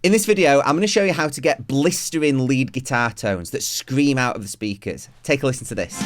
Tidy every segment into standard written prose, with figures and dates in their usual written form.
In this video, I'm going to show you how to get blistering lead guitar tones that scream out of the speakers. Take a listen to this.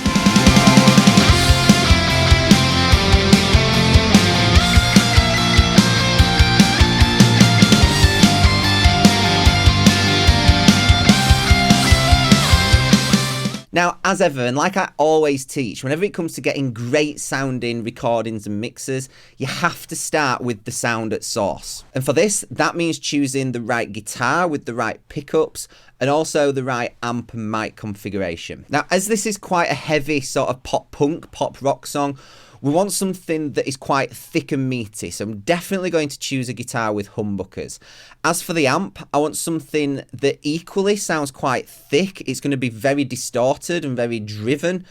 Now, as ever, and like I always teach, whenever it comes to getting great sounding recordings and mixes, you have to start with the sound at source. And for this, that means choosing the right guitar with the right pickups and also the right amp and mic configuration. Now, as this is quite a heavy sort of pop punk, pop rock song, we want something that is quite thick and meaty, so I'm definitely going to choose a guitar with humbuckers. As for the amp, I want something that equally sounds quite thick. It's going to be very distorted and very driven,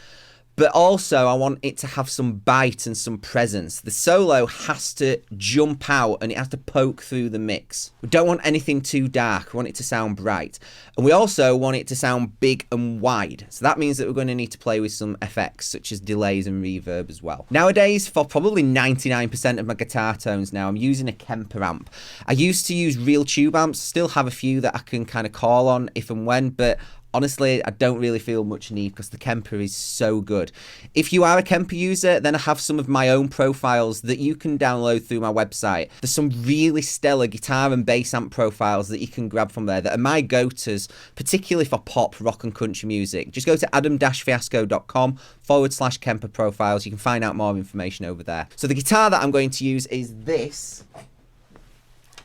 but also I want it to have some bite and some presence. The solo has to jump out and it has to poke through the mix. We don't want anything too dark. We want it to sound bright. And we also want it to sound big and wide. So that means that we're going to need to play with some effects such as delays and reverb as well. Nowadays, for probably 99% of my guitar tones now, I'm using a Kemper amp. I used to use real tube amps, still have a few that I can kind of call on if and when, but honestly, I don't really feel much need because the Kemper is so good. If you are a Kemper user, then I have some of my own profiles that you can download through my website. There's some really stellar guitar and bass amp profiles that you can grab from there that are my go-tos, particularly for pop, rock and country music. Just go to adam-fiasco.com/Kemper profiles. You can find out more information over there. So the guitar that I'm going to use is this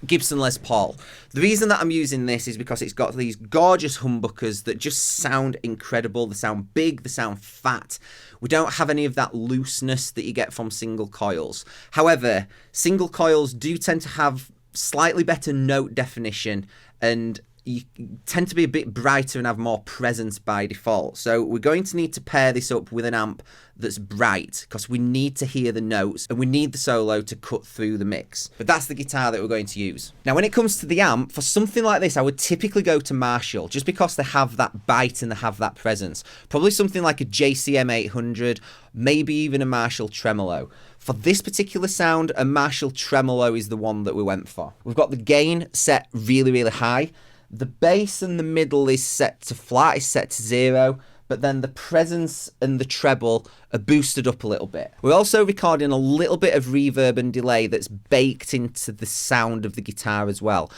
Gibson Les Paul. The reason that I'm using this is because it's got these gorgeous humbuckers that just sound incredible. They sound big, they sound fat. We don't have any of that looseness that you get from single coils. However, single coils do tend to have slightly better note definition and you tend to be a bit brighter and have more presence by default. So we're going to need to pair this up with an amp that's bright because we need to hear the notes and we need the solo to cut through the mix. But that's the guitar that we're going to use. Now, when it comes to the amp, for something like this, I would typically go to Marshall just because they have that bite and they have that presence. Probably something like a JCM 800, maybe even a Marshall Tremolo. For this particular sound, a Marshall Tremolo is the one that we went for. We've got the gain set really, really high. The bass and the middle is set to flat, is set to 0, but then the presence and the treble are boosted up a little bit. We're also recording a little bit of reverb and delay that's baked into the sound of the guitar as well.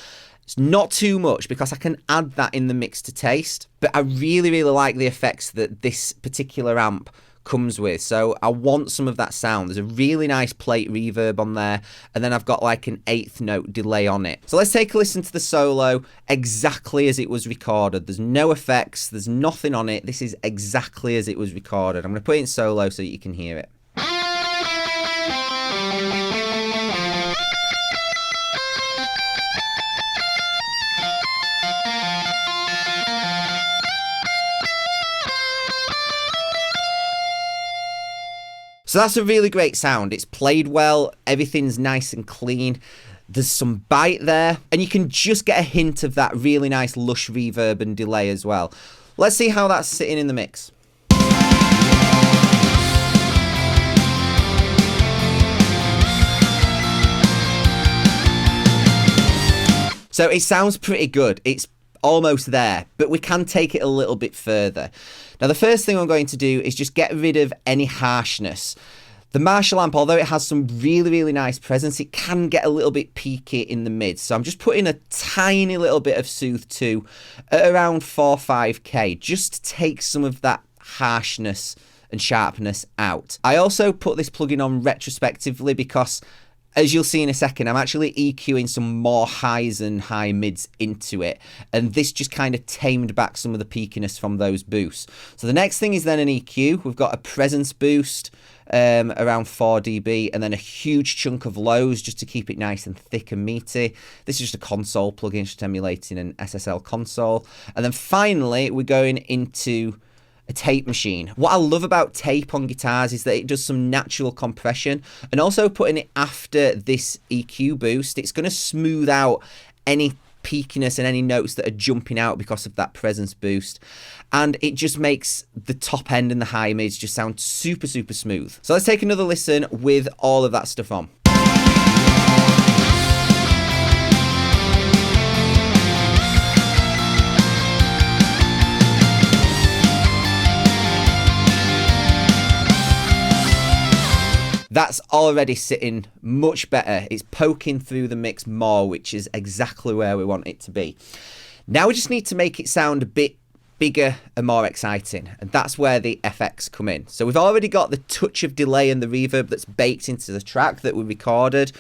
It's not too much because I can add that in the mix to taste, but I really, really like the effects that this particular amp comes with, so I want some of that sound. There's a really nice plate reverb on there, and then I've got like an 1/8 note delay on it. So let's take a listen to the solo exactly as it was recorded. There's no effects, there's nothing on it. This is exactly as it was recorded. I'm going to put it in solo so that you can hear it. So that's a really great sound. It's played well, everything's nice and clean. There's some bite there, and you can just get a hint of that really nice lush reverb and delay as well. Let's see how that's sitting in the mix. So it sounds pretty good. It's almost there, but we can take it a little bit further. Now, the first thing I'm going to do is just get rid of any harshness. The Marshall amp, although it has some really, really nice presence, it can get a little bit peaky in the mid. So I'm just putting a tiny little bit of Soothe 2 at around 4-5K, just to take some of that harshness and sharpness out. I also put this plugin on retrospectively because, as you'll see in a second, I'm actually EQing some more highs and high mids into it, and this just kind of tamed back some of the peakiness from those boosts. So the next thing is then an EQ. We've got a presence boost around 4 dB, and then a huge chunk of lows just to keep it nice and thick and meaty. This is just a console plugin, just emulating an SSL console. And then finally, we're going into a tape machine. What I love about tape on guitars is that it does some natural compression, and also putting it after this EQ boost, it's going to smooth out any peakiness and any notes that are jumping out because of that presence boost, and it just makes the top end and the high mids just sound super, super smooth. So let's take another listen with all of that stuff on. That's already sitting much better. It's poking through the mix more, which is exactly where we want it to be. Now we just need to make it sound a bit bigger and more exciting, and that's where the FX come in. So we've already got the touch of delay and the reverb that's baked into the track that we recorded,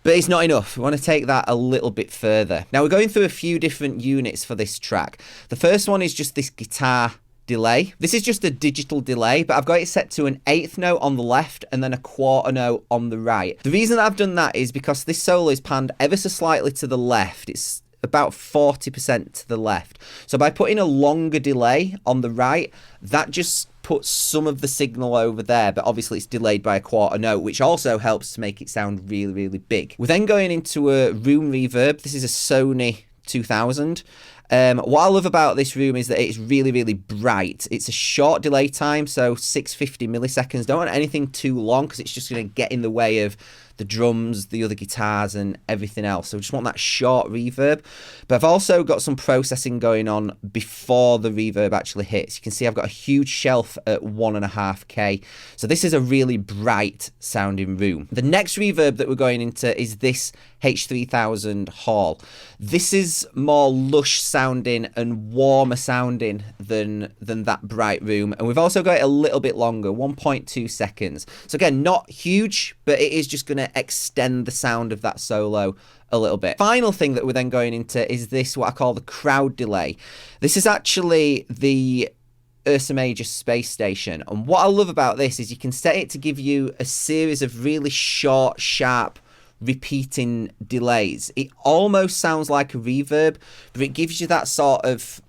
but it's not enough. We want to take that a little bit further. Now we're going through a few different units for this track. The first one is just this guitar delay. This is just a digital delay, but I've got it set to an eighth note on the left and then a quarter note on the right. The reason that I've done that is because this solo is panned ever so slightly to the left. It's about 40% to the left. So by putting a longer delay on the right, that just puts some of the signal over there, but obviously it's delayed by a quarter note, which also helps to make it sound really, really big. We're then going into a room reverb. This is a Sony 2000. What I love about this room is that it's really, really bright. It's a short delay time, so 650 milliseconds. Don't want anything too long because it's just going to get in the way of the drums, the other guitars, and everything else. So I just want that short reverb. But I've also got some processing going on before the reverb actually hits. You can see I've got a huge shelf at 1.5K. So this is a really bright sounding room. The next reverb that we're going into is this H3000 Hall. This is more lush sounding and warmer sounding than that bright room. And we've also got it a little bit longer, 1.2 seconds. So again, not huge, but it is just going to extend the sound of that solo a little bit. Final thing that we're then going into is this, what I call the crowd delay. This is actually the Ursa Major space station. And what I love about this is you can set it to give you a series of really short, sharp, repeating delays. It almost sounds like a reverb, but it gives you that sort of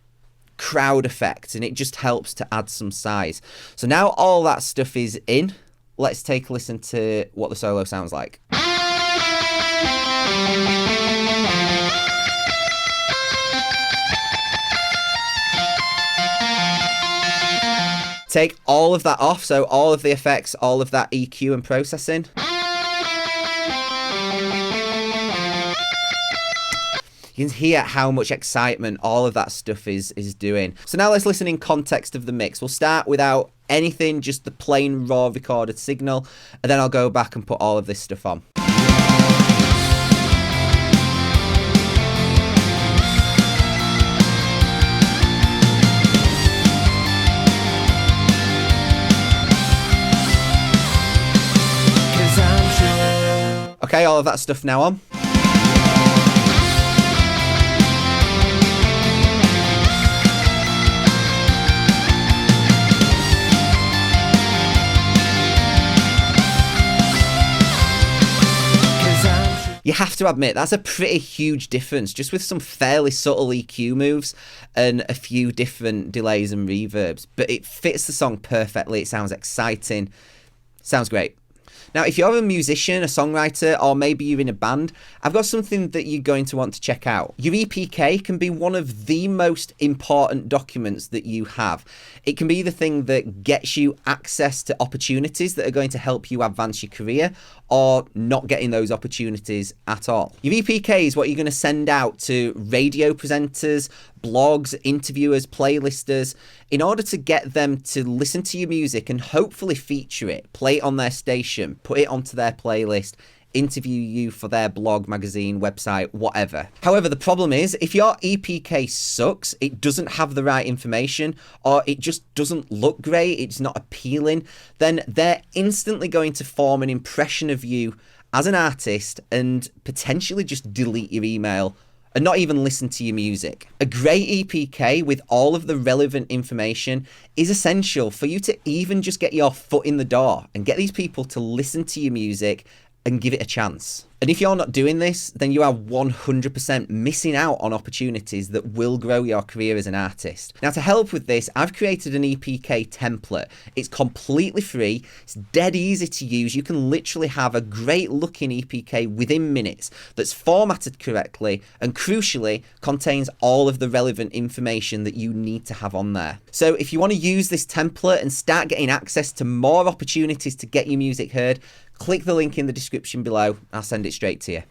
crowd effect, and it just helps to add some size. So now all that stuff is in, let's take a listen to what the solo sounds like. Take all of that off, so all of the effects, all of that EQ and processing. You can hear how much excitement all of that stuff is doing. So now let's listen in context of the mix. We'll start without anything, just the plain raw recorded signal, and then I'll go back and put all of this stuff on. Okay, all of that stuff now on. You have to admit, that's a pretty huge difference, just with some fairly subtle EQ moves and a few different delays and reverbs. But it fits the song perfectly. It sounds exciting. Sounds great. Now, if you're a musician, a songwriter, or maybe you're in a band, I've got something that you're going to want to check out. Your EPK can be one of the most important documents that you have. It can be the thing that gets you access to opportunities that are going to help you advance your career, or not getting those opportunities at all. Your EPK is what you're going to send out to radio presenters, blogs, interviewers, playlisters, in order to get them to listen to your music and hopefully feature it, play it on their station, put it onto their playlist, interview you for their blog, magazine, website, whatever. However, the problem is, if your EPK sucks, it doesn't have the right information, or it just doesn't look great, it's not appealing, then they're instantly going to form an impression of you as an artist and potentially just delete your email and not even listen to your music. A great EPK with all of the relevant information is essential for you to even just get your foot in the door and get these people to listen to your music and give it a chance. And if you're not doing this, then you are 100% missing out on opportunities that will grow your career as an artist. Now, to help with this, I've created an EPK template. It's completely free. It's dead easy to use. You can literally have a great looking EPK within minutes that's formatted correctly and crucially contains all of the relevant information that you need to have on there. So if you want to use this template and start getting access to more opportunities to get your music heard, click the link in the description below. I'll send it straight to you.